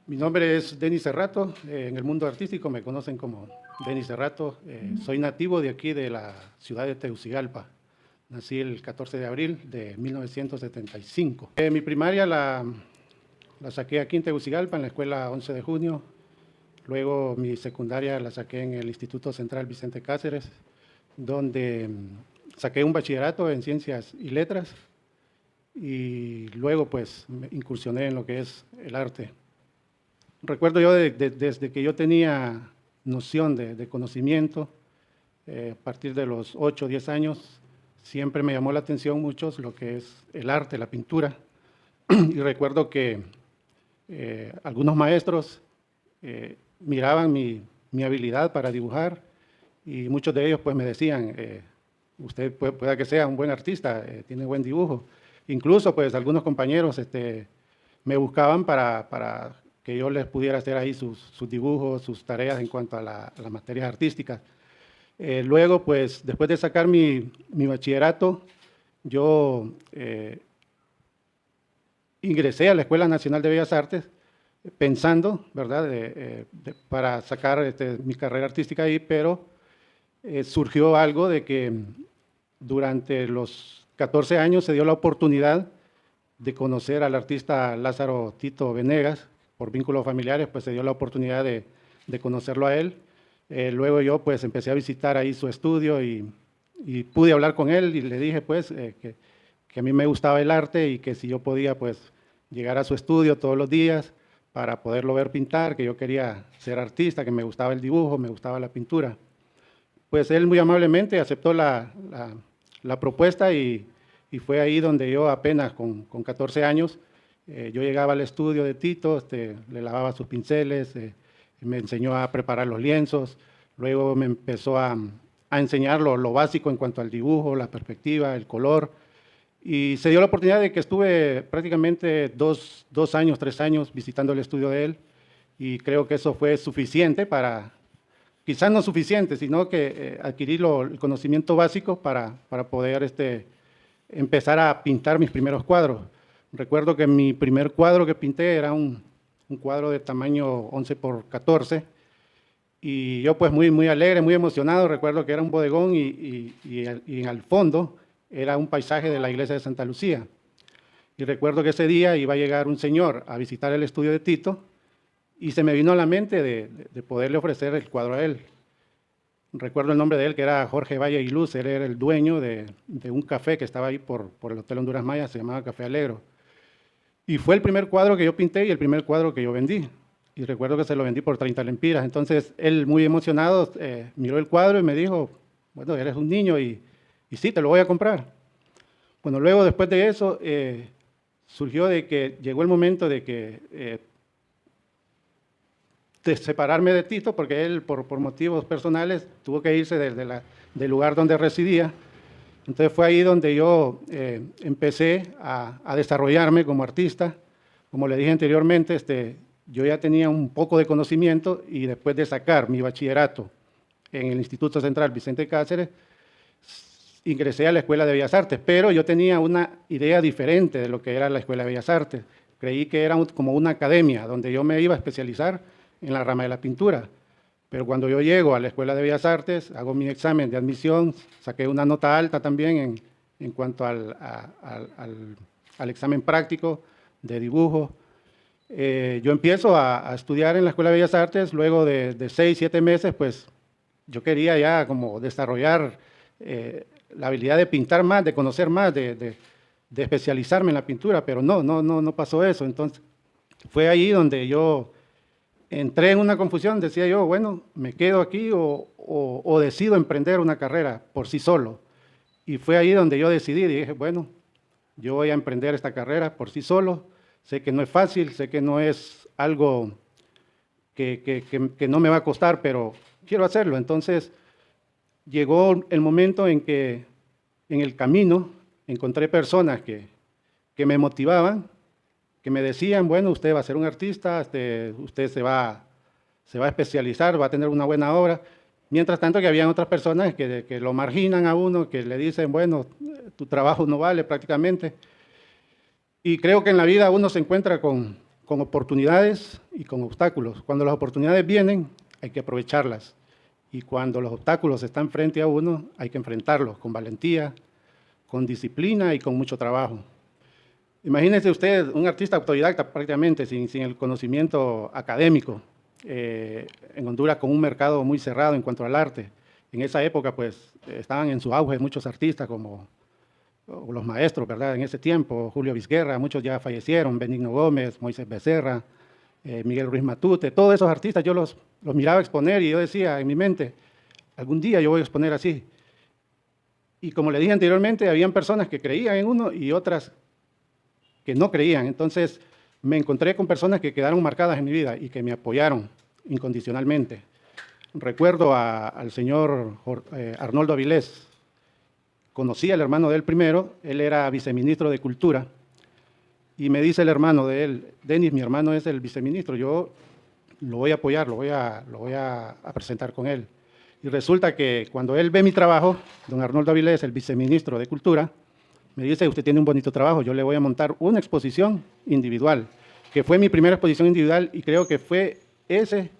Mi nombre es Denis Cerrato, en el mundo artístico me conocen como Denis Cerrato. Soy nativo de aquí, de la ciudad de Tegucigalpa. Nací el 14 de abril de 1975. Mi primaria la saqué aquí en Tegucigalpa, en la escuela 11 de junio. Luego mi secundaria la saqué en el Instituto Central Vicente Cáceres, donde saqué un bachillerato en Ciencias y Letras. Y luego pues me incursioné en lo que es el arte. Recuerdo yo desde que yo tenía noción de conocimiento, a partir de los 8 o 10 años, siempre me llamó la atención mucho lo que es el arte, la pintura. Y recuerdo que algunos maestros miraban mi habilidad para dibujar y muchos de ellos pues me decían, usted pueda que sea un buen artista, tiene buen dibujo. Incluso pues algunos compañeros me buscaban para que yo les pudiera hacer ahí sus dibujos, sus tareas en cuanto a las materias artísticas. Luego, pues, después de sacar mi bachillerato, yo ingresé a la Escuela Nacional de Bellas Artes pensando, ¿verdad?, para sacar mi carrera artística ahí, pero surgió algo de que durante los 14 años se dio la oportunidad de conocer al artista Lázaro Tito Venegas. Por vínculos familiares, pues se dio la oportunidad de conocerlo a él. Luego yo pues empecé a visitar ahí su estudio y pude hablar con él y le dije pues que a mí me gustaba el arte y que si yo podía pues llegar a su estudio todos los días para poderlo ver pintar, que yo quería ser artista, que me gustaba el dibujo, me gustaba la pintura. Pues él muy amablemente aceptó la propuesta y fue ahí donde yo apenas con 14 años, yo llegaba al estudio de Tito, le lavaba sus pinceles, me enseñó a preparar los lienzos, luego me empezó a enseñar lo básico en cuanto al dibujo, la perspectiva, el color, y se dio la oportunidad de que estuve prácticamente dos años, 3 años visitando el estudio de él, y creo que eso fue suficiente para, quizás no suficiente, sino que adquirir el conocimiento básico para poder empezar a pintar mis primeros cuadros. Recuerdo que mi primer cuadro que pinté era un cuadro de tamaño 11 por 14 y yo pues muy alegre, muy emocionado. Recuerdo que era un bodegón y al fondo era un paisaje de la iglesia de Santa Lucía. Y recuerdo que ese día iba a llegar un señor a visitar el estudio de Tito y se me vino a la mente de poderle ofrecer el cuadro a él. Recuerdo el nombre de él, que era Jorge Valle y Luz. Él era el dueño de un café que estaba ahí por el Hotel Honduras Maya, se llamaba Café Alegro. Y fue el primer cuadro que yo pinté y el primer cuadro que yo vendí. Y recuerdo que se lo vendí por 30 lempiras. Entonces, él muy emocionado miró el cuadro y me dijo, bueno, eres un niño y sí, te lo voy a comprar. Bueno, luego después de eso, surgió de que llegó el momento de que de separarme de Tito, porque él por motivos personales tuvo que irse del lugar donde residía. Entonces fue ahí donde yo empecé a desarrollarme como artista. Como le dije anteriormente, yo ya tenía un poco de conocimiento y después de sacar mi bachillerato en el Instituto Central Vicente Cáceres, ingresé a la Escuela de Bellas Artes, pero yo tenía una idea diferente de lo que era la Escuela de Bellas Artes. Creí que era como una academia donde yo me iba a especializar en la rama de la pintura. Pero cuando yo llego a la Escuela de Bellas Artes, hago mi examen de admisión, saqué una nota alta también en cuanto al examen práctico de dibujo. Yo empiezo a estudiar en la Escuela de Bellas Artes, luego de 6, 7 meses, pues yo quería ya como desarrollar la habilidad de pintar más, de conocer más, de especializarme en la pintura, pero no pasó eso. Entonces fue ahí donde yo entré en una confusión, decía yo, bueno, me quedo aquí o decido emprender una carrera por sí solo. Y fue ahí donde yo decidí, dije, bueno, yo voy a emprender esta carrera por sí solo. Sé que no es fácil, sé que no es algo que no me va a costar, pero quiero hacerlo. Entonces llegó el momento en que en el camino encontré personas que me motivaban, que me decían, bueno, usted va a ser un artista, usted se va a especializar, va a tener una buena obra. Mientras tanto que habían otras personas que lo marginan a uno, que le dicen, bueno, tu trabajo no vale prácticamente. Y creo que en la vida uno se encuentra con con oportunidades y con obstáculos. Cuando las oportunidades vienen, hay que aprovecharlas. Y cuando los obstáculos están frente a uno, hay que enfrentarlos con valentía, con disciplina y con mucho trabajo. Imagínese usted un artista autodidacta prácticamente, sin el conocimiento académico, en Honduras con un mercado muy cerrado en cuanto al arte. En esa época, pues, estaban en su auge muchos artistas como los maestros, ¿verdad? En ese tiempo, Julio Vizguerra, muchos ya fallecieron, Benigno Gómez, Moisés Becerra, Miguel Ruiz Matute, todos esos artistas yo los miraba exponer y yo decía en mi mente, algún día yo voy a exponer así. Y como le dije anteriormente, habían personas que creían en uno y otras que no creían. Entonces me encontré con personas que quedaron marcadas en mi vida y que me apoyaron incondicionalmente. Recuerdo al señor Arnoldo Avilés. Conocí al hermano de él primero, él era viceministro de Cultura, y me dice el hermano de él, Denis, mi hermano es el viceministro, yo lo voy a apoyar, lo voy a presentar con él. Y resulta que cuando él ve mi trabajo, don Arnoldo Avilés, el viceministro de Cultura, me dice, usted tiene un bonito trabajo, yo le voy a montar una exposición individual, que fue mi primera exposición individual, y creo que fue ese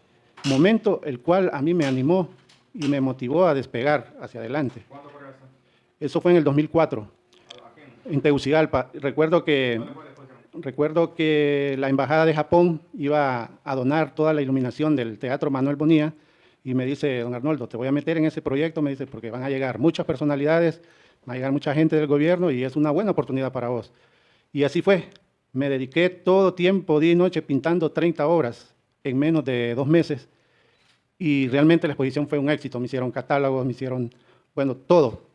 momento el cual a mí me animó y me motivó a despegar hacia adelante. ¿Cuándo fue eso? Eso fue en el 2004, en Tegucigalpa. Recuerdo que la Embajada de Japón iba a donar toda la iluminación del Teatro Manuel Bonilla y me dice, don Arnoldo, te voy a meter en ese proyecto, me dice, porque van a llegar muchas personalidades, va a llegar mucha gente del gobierno y es una buena oportunidad para vos. Y así fue. Me dediqué todo tiempo, día y noche, pintando 30 obras en menos de 2 meses y realmente la exposición fue un éxito. Me hicieron catálogos, me hicieron, bueno, todo.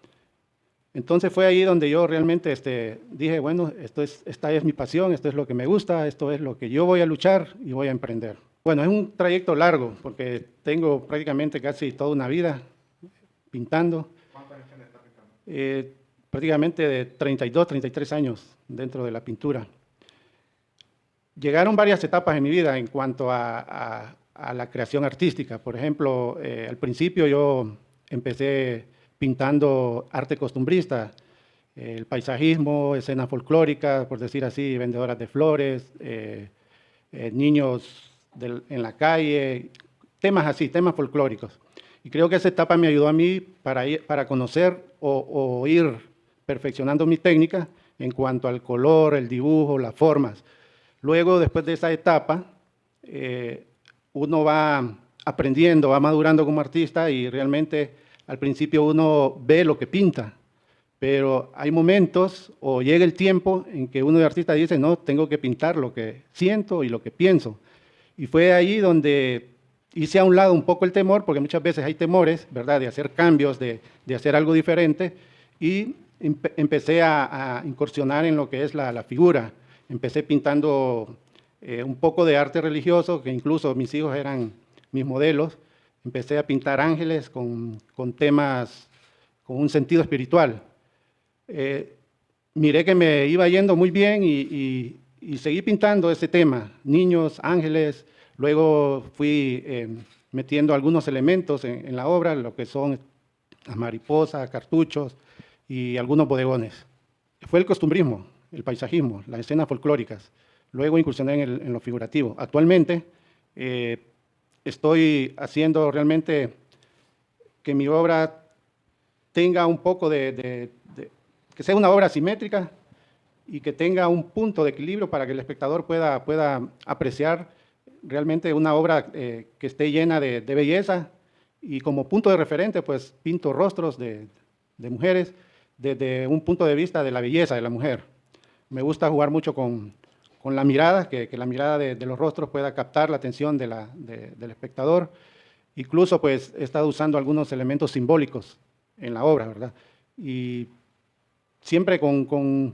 Entonces fue ahí donde yo realmente dije, bueno, esta es mi pasión, esto es lo que me gusta, esto es lo que yo voy a luchar y voy a emprender. Bueno, es un trayecto largo porque tengo prácticamente casi toda una vida pintando. ¿Cuántos años tienes de estar pintando? Prácticamente de 32, 33 años dentro de la pintura. Llegaron varias etapas en mi vida en cuanto a la creación artística. Por ejemplo, al principio yo empecé pintando arte costumbrista, el paisajismo, escenas folclóricas, por decir así, vendedoras de flores, niños en la calle, temas así, temas folclóricos. Y creo que esa etapa me ayudó a mí para conocer o ir perfeccionando mi técnica en cuanto al color, el dibujo, las formas. Luego, después de esa etapa, uno va aprendiendo, va madurando como artista y realmente al principio uno ve lo que pinta, pero hay momentos o llega el tiempo en que uno de artista dice, no, tengo que pintar lo que siento y lo que pienso. Y fue ahí donde hice a un lado un poco el temor, porque muchas veces hay temores, ¿verdad?, de hacer cambios, de hacer algo diferente, y empecé a incursionar en lo que es la figura. Empecé pintando un poco de arte religioso, que incluso mis hijos eran mis modelos. Empecé a pintar ángeles con temas, con un sentido espiritual. Miré que me iba yendo muy bien y seguí pintando ese tema, niños, ángeles. Luego fui metiendo algunos elementos en la obra, lo que son las mariposas, cartuchos y algunos bodegones. Fue el costumbrismo, el paisajismo, las escenas folclóricas. Luego incursioné en lo figurativo. Actualmente estoy haciendo realmente que mi obra tenga un poco que sea una obra simétrica y que tenga un punto de equilibrio para que el espectador pueda apreciar realmente una obra que esté llena de belleza, y como punto de referente pues pinto rostros de mujeres desde un punto de vista de la belleza de la mujer. Me gusta jugar mucho con la mirada, que la mirada de los rostros pueda captar la atención del espectador. Incluso pues he estado usando algunos elementos simbólicos en la obra, ¿verdad? Y siempre con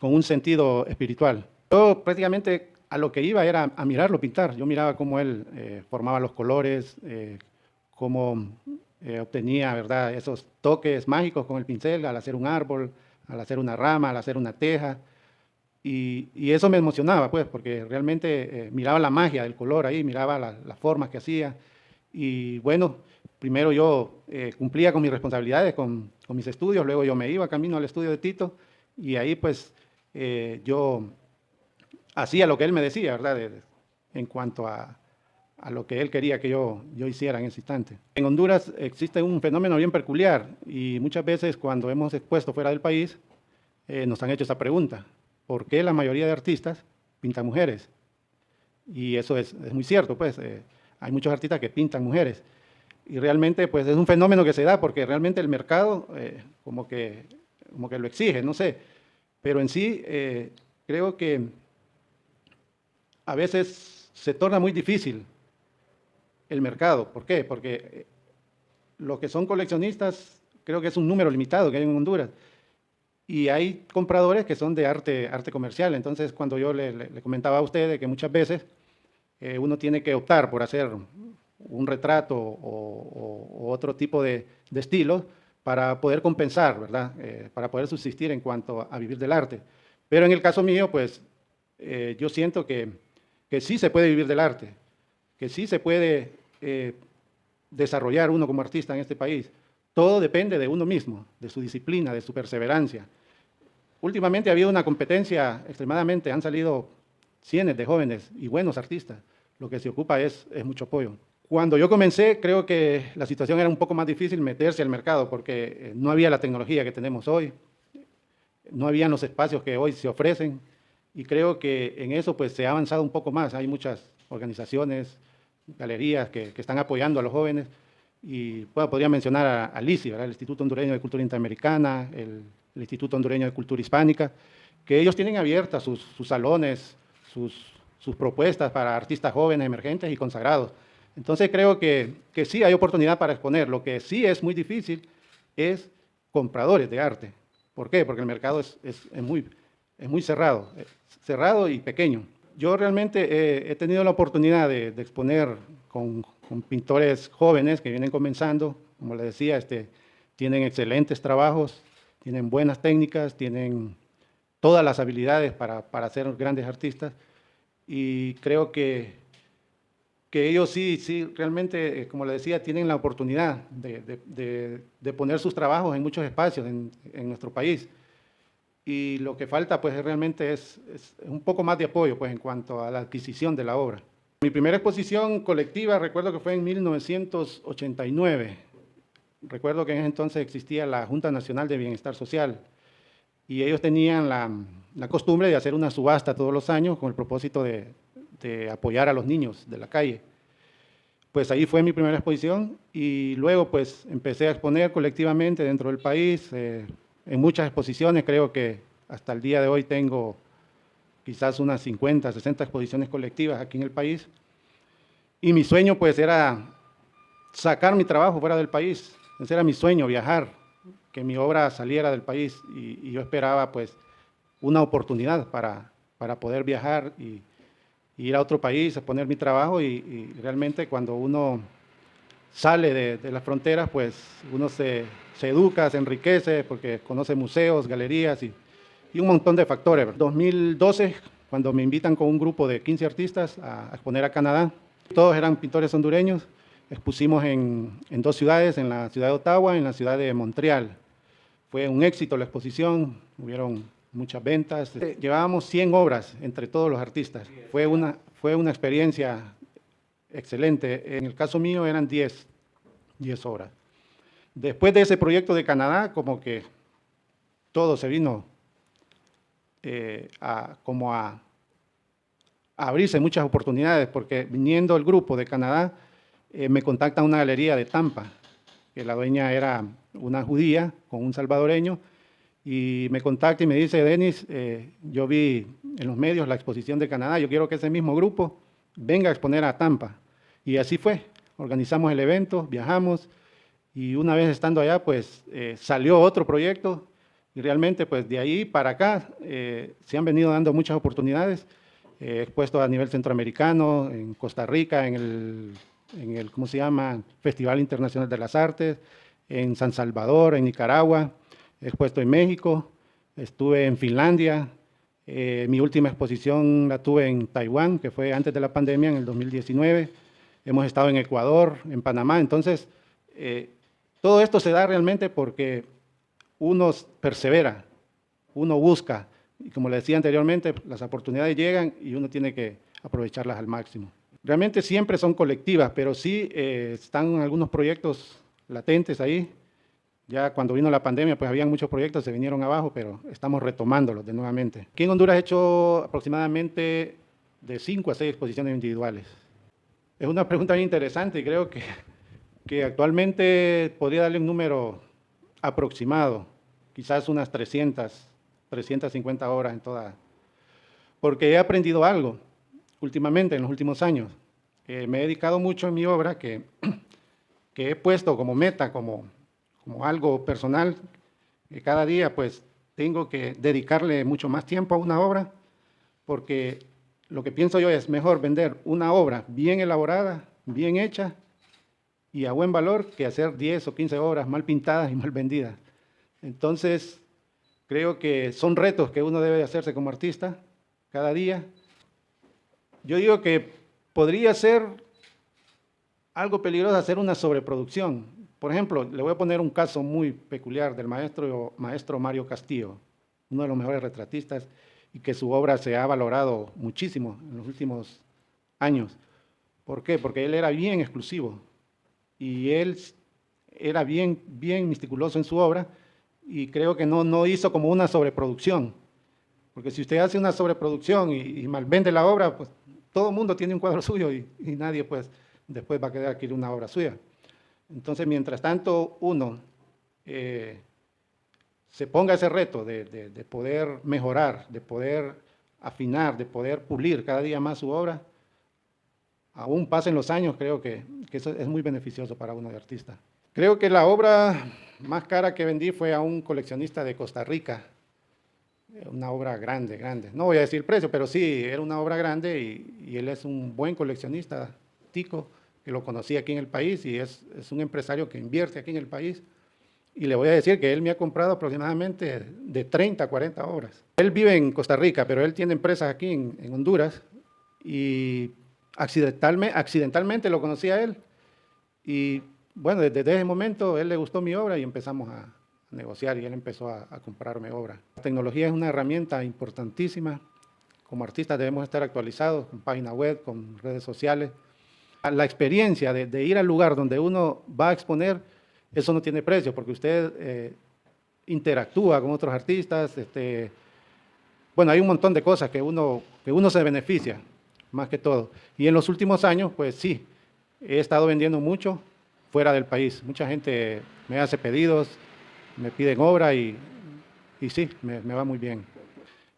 un sentido espiritual. Yo prácticamente a lo que iba era a mirarlo pintar. Yo miraba cómo él formaba los colores, cómo obtenía, ¿verdad?, esos toques mágicos con el pincel al hacer un árbol, al hacer una rama, al hacer una teja. Y eso me emocionaba, pues, porque realmente miraba la magia del color ahí, miraba las formas que hacía. Y bueno, primero yo cumplía con mis responsabilidades, con mis estudios, luego yo me iba camino al estudio de Tito, y ahí pues yo hacía lo que él me decía, ¿verdad? En cuanto a lo que él quería que yo hiciera en ese instante. En Honduras existe un fenómeno bien peculiar y muchas veces cuando hemos expuesto fuera del país nos han hecho esa pregunta: ¿por qué la mayoría de artistas pintan mujeres? Y eso es muy cierto, pues hay muchos artistas que pintan mujeres y realmente pues es un fenómeno que se da porque realmente el mercado como que lo exige, no sé, pero en sí creo que a veces se torna muy difícil el mercado. ¿Por qué? Porque los que son coleccionistas, creo que es un número limitado que hay en Honduras. Y hay compradores que son de arte comercial. Entonces, cuando yo le comentaba a usted de que muchas veces uno tiene que optar por hacer un retrato o otro tipo de estilos para poder compensar, ¿verdad? Para poder subsistir en cuanto a vivir del arte. Pero en el caso mío, pues, yo siento que sí se puede vivir del arte, que sí se puede desarrollar uno como artista en este país. Todo depende de uno mismo, de su disciplina, de su perseverancia. Últimamente ha habido una competencia extremadamente, han salido cientos de jóvenes y buenos artistas. Lo que se ocupa es mucho apoyo. Cuando yo comencé, creo que la situación era un poco más difícil meterse al mercado porque no había la tecnología que tenemos hoy, no habían los espacios que hoy se ofrecen y creo que en eso pues se ha avanzado un poco más. Hay muchas organizaciones, galerías que están apoyando a los jóvenes y podría mencionar a LICI, ¿verdad? El Instituto Hondureño de Cultura Interamericana, el Instituto Hondureño de Cultura Hispánica, que ellos tienen abiertas sus salones, sus propuestas para artistas jóvenes, emergentes y consagrados. Entonces creo que sí hay oportunidad para exponer. Lo que sí es muy difícil es compradores de arte. ¿Por qué? Porque el mercado es muy cerrado, cerrado y pequeño. Yo realmente he tenido la oportunidad de exponer con pintores jóvenes que vienen comenzando, como les decía, tienen excelentes trabajos, tienen buenas técnicas, tienen todas las habilidades para ser grandes artistas y creo que ellos sí realmente, como les decía, tienen la oportunidad de poner sus trabajos en muchos espacios en nuestro país. Y lo que falta pues realmente es un poco más de apoyo pues en cuanto a la adquisición de la obra. Mi primera exposición colectiva recuerdo que fue en 1989. Recuerdo que en ese entonces existía la Junta Nacional de Bienestar Social y ellos tenían la costumbre de hacer una subasta todos los años con el propósito de apoyar a los niños de la calle. Pues ahí fue mi primera exposición y luego pues empecé a exponer colectivamente dentro del país, en muchas exposiciones. Creo que hasta el día de hoy tengo quizás unas 50, 60 exposiciones colectivas aquí en el país. Y mi sueño pues era sacar mi trabajo fuera del país. Ese era mi sueño, viajar, que mi obra saliera del país. Y yo esperaba pues una oportunidad para poder viajar y ir a otro país, a poner mi trabajo. Y realmente cuando uno sale de las fronteras, pues uno se educa, se enriquece, porque conoce museos, galerías y un montón de factores. 2012, cuando me invitan con un grupo de 15 artistas a exponer a Canadá, todos eran pintores hondureños, expusimos en dos ciudades, en la ciudad de Ottawa y en la ciudad de Montreal. Fue un éxito la exposición, hubieron muchas ventas. Llevábamos 100 obras entre todos los artistas. Fue una experiencia excelente. En el caso mío eran 10 obras. Después de ese proyecto de Canadá, como que todo se vino a abrirse muchas oportunidades, porque viniendo el grupo de Canadá, me contacta una galería de Tampa, que la dueña era una judía con un salvadoreño, y me contacta y me dice: Denis, yo vi en los medios la exposición de Canadá, yo quiero que ese mismo grupo venga a exponer a Tampa. Y así fue, organizamos el evento, viajamos, y una vez estando allá, pues salió otro proyecto, y realmente pues de ahí para acá se han venido dando muchas oportunidades. He expuesto a nivel centroamericano, en Costa Rica, en el ¿cómo se llama?, Festival Internacional de las Artes, en San Salvador, en Nicaragua, he expuesto en México, estuve en Finlandia, mi última exposición la tuve en Taiwán, que fue antes de la pandemia, en el 2019, hemos estado en Ecuador, en Panamá. Entonces, todo esto se da realmente porque uno persevera, uno busca, Y como le decía anteriormente, las oportunidades llegan y uno tiene que aprovecharlas al máximo. Realmente siempre son colectivas, pero sí están algunos proyectos latentes ahí. Ya cuando vino la pandemia, pues habían muchos proyectos, se vinieron abajo, pero estamos retomándolos de nuevamente. Aquí en Honduras he hecho aproximadamente de 5 a 6 exposiciones individuales. Es una pregunta bien interesante y creo que actualmente podría darle un número aproximado, quizás unas 300, 350 horas en toda, porque he aprendido algo últimamente, en los últimos años. Me he dedicado mucho en mi obra que he puesto como meta, como algo personal, que cada día pues tengo que dedicarle mucho más tiempo a una obra, porque lo que pienso yo es mejor vender una obra bien elaborada, bien hecha y a buen valor, que hacer 10 o 15 obras mal pintadas y mal vendidas. Entonces, creo que son retos que uno debe hacerse como artista cada día. Yo digo que podría ser algo peligroso hacer una sobreproducción. Por ejemplo, le voy a poner un caso muy peculiar del maestro Mario Castillo, uno de los mejores retratistas y que su obra se ha valorado muchísimo en los últimos años. ¿Por qué? Porque él era bien exclusivo y él era bien meticuloso en su obra y creo que no hizo como una sobreproducción. Porque si usted hace una sobreproducción y malvende la obra, pues todo el mundo tiene un cuadro suyo y nadie pues después va a querer adquirir una obra suya. Entonces, mientras tanto, uno se ponga ese reto de poder mejorar, de poder afinar, de poder pulir cada día más su obra, aún pasen los años, creo que eso es muy beneficioso para uno de artista. Creo que la obra más cara que vendí fue a un coleccionista de Costa Rica, una obra grande. No voy a decir el precio, pero sí, era una obra grande y él es un buen coleccionista, tico, que lo conocí aquí en el país y es un empresario que invierte aquí en el país. Y le voy a decir que él me ha comprado aproximadamente de 30 a 40 obras. Él vive en Costa Rica, pero él tiene empresas aquí en Honduras y accidentalmente lo conocí a él. Y bueno, desde ese momento él le gustó mi obra y empezamos a negociar y él empezó a comprarme obra. La tecnología es una herramienta importantísima. Como artistas debemos estar actualizados con página web, con redes sociales. La experiencia de ir al lugar donde uno va a exponer, eso no tiene precio, porque usted interactúa con otros artistas. Bueno, hay un montón de cosas que uno se beneficia, más que todo. Y en los últimos años, pues sí, he estado vendiendo mucho fuera del país. Mucha gente me hace pedidos, me piden obra y sí, me va muy bien.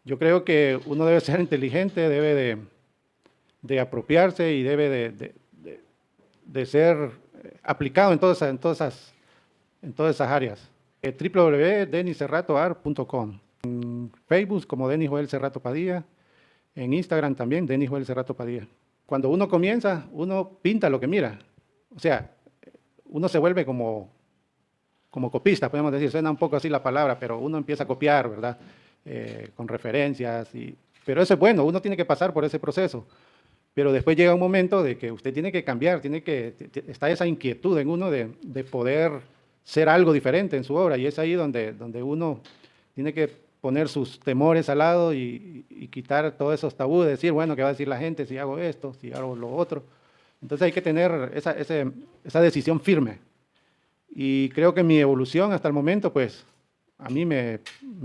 Yo creo que uno debe ser inteligente, debe de apropiarse y debe de ser aplicado en todas esas áreas. www.deniscerratoart.com. En Facebook como Denis Joel Cerrato Padilla, en Instagram también Denis Joel Cerrato Padilla. Cuando uno comienza, uno pinta lo que mira. O sea, uno se vuelve como copista, podemos decir, suena un poco así la palabra, pero uno empieza a copiar, ¿verdad? Con referencias, pero eso es bueno, uno tiene que pasar por ese proceso. Pero después llega un momento de que usted tiene que cambiar, está esa inquietud en uno de poder ser algo diferente en su obra, y es ahí donde uno tiene que poner sus temores al lado y quitar todos esos tabúes, decir, bueno, ¿qué va a decir la gente si hago esto, si hago lo otro? Entonces hay que tener esa decisión firme. Y creo que mi evolución hasta el momento, pues, a mí me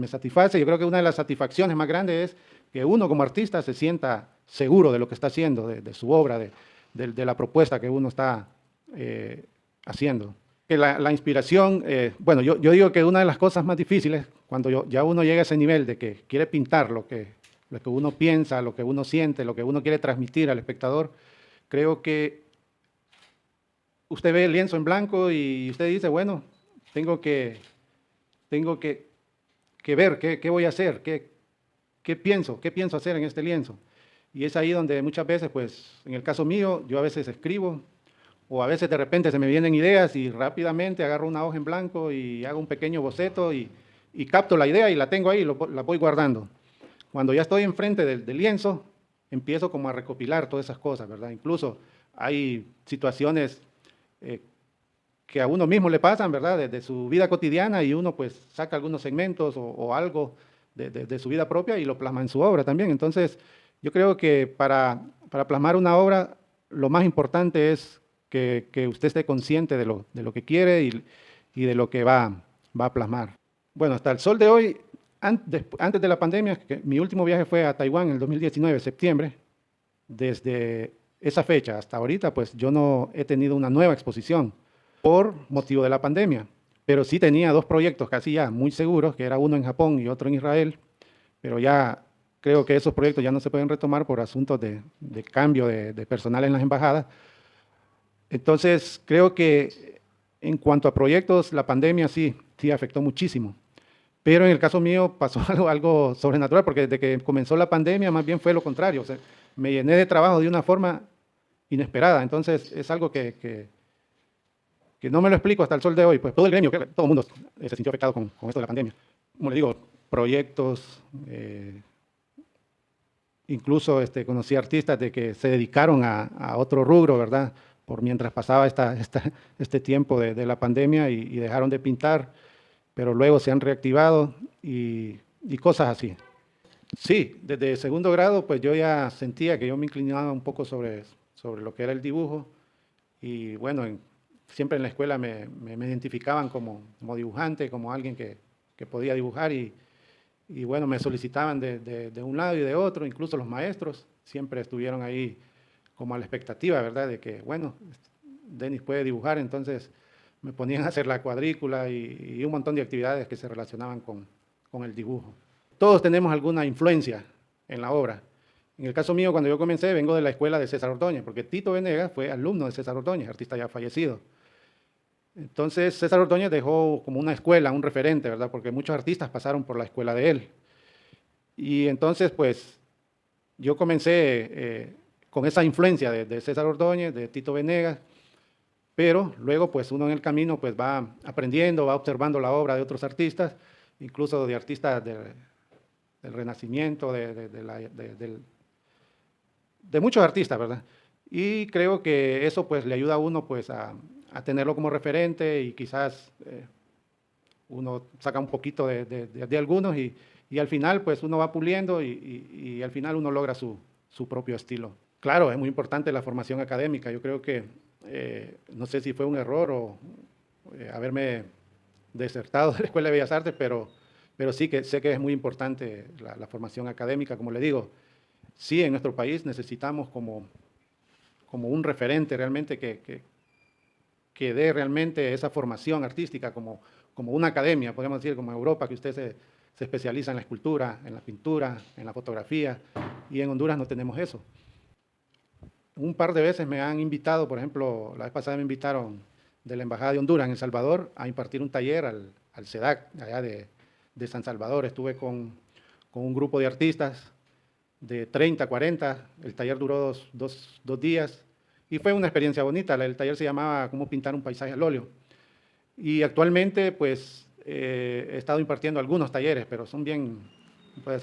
satisface. Yo creo que una de las satisfacciones más grandes es que uno como artista se sienta seguro de lo que está haciendo, de su obra, de la propuesta que uno está haciendo. Que la inspiración, bueno, yo digo que una de las cosas más difíciles, cuando ya uno llega a ese nivel de que quiere pintar lo que uno piensa, lo que uno siente, lo que uno quiere transmitir al espectador, creo que usted ve el lienzo en blanco y usted dice, bueno, tengo que ver qué voy a hacer, qué pienso hacer en este lienzo. Y es ahí donde muchas veces, pues, en el caso mío, yo a veces escribo, o a veces de repente se me vienen ideas y rápidamente agarro una hoja en blanco y hago un pequeño boceto y capto la idea y la tengo ahí, la voy guardando. Cuando ya estoy enfrente del lienzo, empiezo como a recopilar todas esas cosas, ¿verdad? Incluso hay situaciones que a uno mismo le pasan, ¿verdad? De su vida cotidiana y uno pues saca algunos segmentos o algo de su vida propia y lo plasma en su obra también. Entonces, yo creo que para plasmar una obra, lo más importante es que usted esté consciente de lo que quiere y de lo que va a plasmar. Bueno, hasta el sol de hoy, antes de la pandemia, que mi último viaje fue a Taiwán en el 2019, septiembre. Desde esa fecha hasta ahorita, pues yo no he tenido una nueva exposición por motivo de la pandemia, pero sí tenía dos proyectos casi ya muy seguros, que era uno en Japón y otro en Israel, pero ya creo que esos proyectos ya no se pueden retomar por asuntos de cambio de personal en las embajadas. Entonces, creo que en cuanto a proyectos, la pandemia sí afectó muchísimo. Pero en el caso mío pasó algo sobrenatural, porque desde que comenzó la pandemia más bien fue lo contrario. O sea, me llené de trabajo de una forma inesperada. Entonces, es algo que no me lo explico hasta el sol de hoy. Pues todo el gremio, todo el mundo se sintió afectado con esto de la pandemia. Como le digo, proyectos, incluso conocí artistas de que se dedicaron a otro rubro, ¿verdad? Por mientras pasaba este tiempo de la pandemia y dejaron de pintar, pero luego se han reactivado y cosas así. Sí, desde segundo grado pues yo ya sentía que yo me inclinaba un poco sobre lo que era el dibujo y bueno, siempre en la escuela me identificaban como dibujante, como alguien que podía dibujar y bueno, me solicitaban de un lado y de otro, incluso los maestros siempre estuvieron ahí como a la expectativa, ¿verdad? De que, bueno, Denis puede dibujar, entonces me ponían a hacer la cuadrícula y un montón de actividades que se relacionaban con el dibujo. Todos tenemos alguna influencia en la obra. En el caso mío, cuando yo comencé, vengo de la escuela de César Ordóñez, porque Tito Venegas fue alumno de César Ordóñez, artista ya fallecido. Entonces, César Ordóñez dejó como una escuela, un referente, ¿verdad? Porque muchos artistas pasaron por la escuela de él. Y entonces, pues, yo comencé con esa influencia de César Ordóñez, de Tito Venegas, pero luego, pues, uno en el camino pues, va aprendiendo, va observando la obra de otros artistas, incluso de artistas del Renacimiento, de muchos artistas, ¿verdad? Y creo que eso, pues, le ayuda a uno, pues, a tenerlo como referente y quizás uno saca un poquito de algunos y al final pues uno va puliendo y al final uno logra su propio estilo. Claro, es muy importante la formación académica. Yo creo que, no sé si fue un error o haberme desertado de la Escuela de Bellas Artes, pero sí que sé que es muy importante la formación académica. Como le digo, sí en nuestro país necesitamos como un referente realmente que dé realmente esa formación artística como una academia, podríamos decir, como en Europa, que usted se especializa en la escultura, en la pintura, en la fotografía, y en Honduras no tenemos eso. Un par de veces me han invitado, por ejemplo, la vez pasada me invitaron de la Embajada de Honduras en El Salvador a impartir un taller al SEDAC, allá de San Salvador. Estuve con un grupo de artistas de 30, 40, el taller duró dos días, y fue una experiencia bonita. El taller se llamaba Cómo pintar un paisaje al óleo. Y actualmente, pues, he estado impartiendo algunos talleres, pero son bien, pues,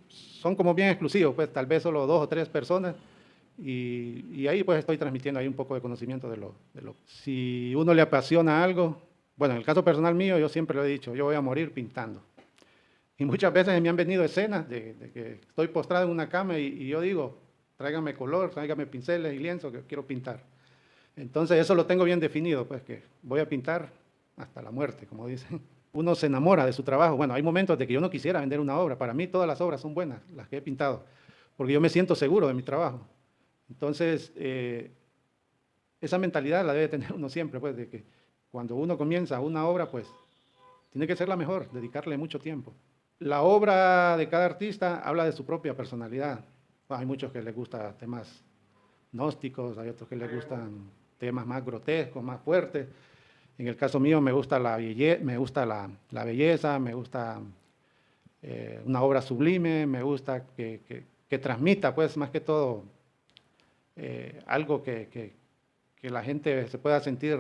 son como bien exclusivos, pues, tal vez solo 2 o 3 personas. Y ahí, pues, estoy transmitiendo ahí un poco de conocimiento de lo. Si uno le apasiona algo, bueno, en el caso personal mío, yo siempre lo he dicho, yo voy a morir pintando. Y muchas veces me han venido escenas de que estoy postrado en una cama y yo digo, tráigame color, tráigame pinceles y lienzo que quiero pintar. Entonces eso lo tengo bien definido, pues que voy a pintar hasta la muerte, como dicen. Uno se enamora de su trabajo. Bueno, hay momentos de que yo no quisiera vender una obra. Para mí todas las obras son buenas, las que he pintado, porque yo me siento seguro de mi trabajo. Entonces, esa mentalidad la debe tener uno siempre, pues, de que cuando uno comienza una obra, pues, tiene que ser la mejor, dedicarle mucho tiempo. La obra de cada artista habla de su propia personalidad. Hay muchos que les gustan temas gnósticos, hay otros que les gustan temas más grotescos, más fuertes. En el caso mío me gusta la belleza, me gusta una obra sublime, me gusta que transmita, pues, más que todo, algo que la gente se pueda sentir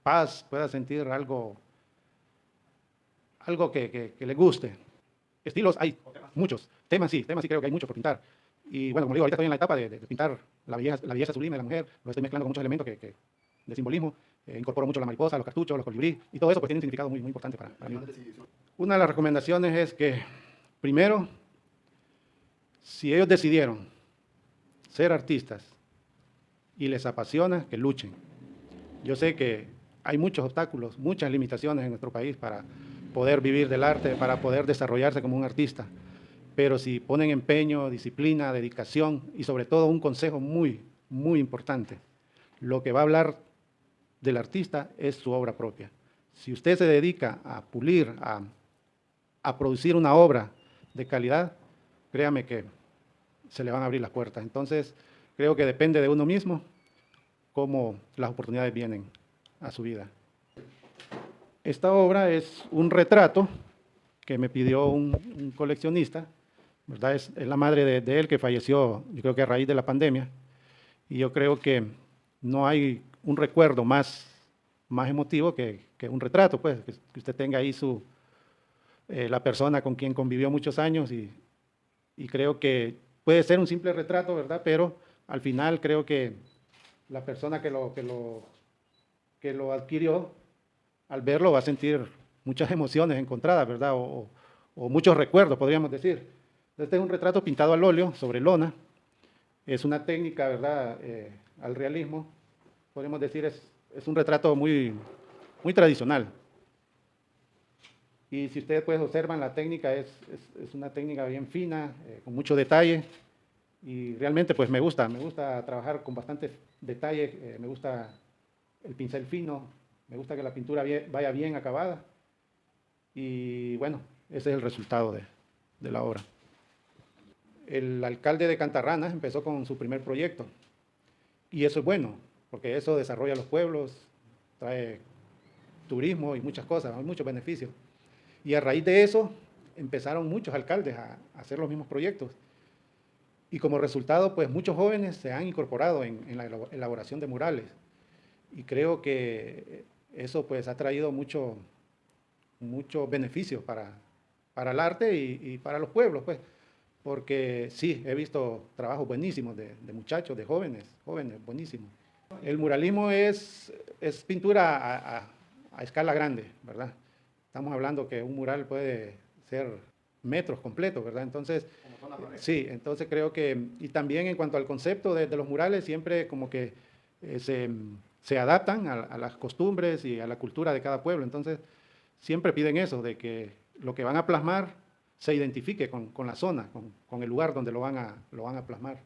paz, pueda sentir algo que le guste. Estilos hay muchos, temas sí creo que hay muchos por pintar. Y bueno, como digo, ahorita estoy en la etapa de pintar la belleza sublime de la mujer, lo estoy mezclando con muchos elementos de simbolismo, incorporo mucho la mariposa, los cartuchos, los colibrí, y todo eso pues tiene un significado muy, muy importante para mí. Una de las recomendaciones es que primero, si ellos decidieron ser artistas y les apasiona, que luchen. Yo sé que hay muchos obstáculos, muchas limitaciones en nuestro país para poder vivir del arte, para poder desarrollarse como un artista. Pero si ponen empeño, disciplina, dedicación y sobre todo un consejo muy, muy importante, lo que va a hablar del artista es su obra propia. Si usted se dedica a pulir, a producir una obra de calidad, créame que se le van a abrir las puertas. Entonces, creo que depende de uno mismo cómo las oportunidades vienen a su vida. Esta obra es un retrato que me pidió un coleccionista, ¿verdad? Es la madre de él que falleció, yo creo que a raíz de la pandemia, y yo creo que no hay un recuerdo más emotivo que un retrato, pues, que usted tenga ahí la persona con quien convivió muchos años y creo que puede ser un simple retrato, ¿verdad? Pero al final creo que la persona que lo adquirió, al verlo va a sentir muchas emociones encontradas, ¿verdad? O muchos recuerdos, podríamos decir. Este es un retrato pintado al óleo sobre lona. Es una técnica, ¿verdad? Al realismo. Podríamos decir, es un retrato muy, muy tradicional. Y si ustedes pues observan, la técnica es una técnica bien fina, con mucho detalle. Y realmente pues me gusta trabajar con bastante detalle, me gusta el pincel fino, me gusta que la pintura vaya bien acabada. Y bueno, ese es el resultado de la obra. El alcalde de Cantarranas empezó con su primer proyecto. Y eso es bueno, porque eso desarrolla los pueblos, trae turismo y muchas cosas, hay muchos beneficios. Y a raíz de eso empezaron muchos alcaldes a hacer los mismos proyectos. Y como resultado, pues muchos jóvenes se han incorporado en la elaboración de murales. Y creo que eso pues ha traído muchos beneficios para el arte y para los pueblos, pues. Porque sí, he visto trabajos buenísimos de muchachos, de jóvenes, buenísimos. El muralismo es pintura a escala grande, ¿verdad? Estamos hablando que un mural puede ser metros completos, ¿verdad? Entonces, sí, entonces creo que, y también en cuanto al concepto de los murales, siempre como que se adaptan a las costumbres y a la cultura de cada pueblo. Entonces, siempre piden eso, de que lo que van a plasmar se identifique con la zona, con el lugar donde lo van a plasmar.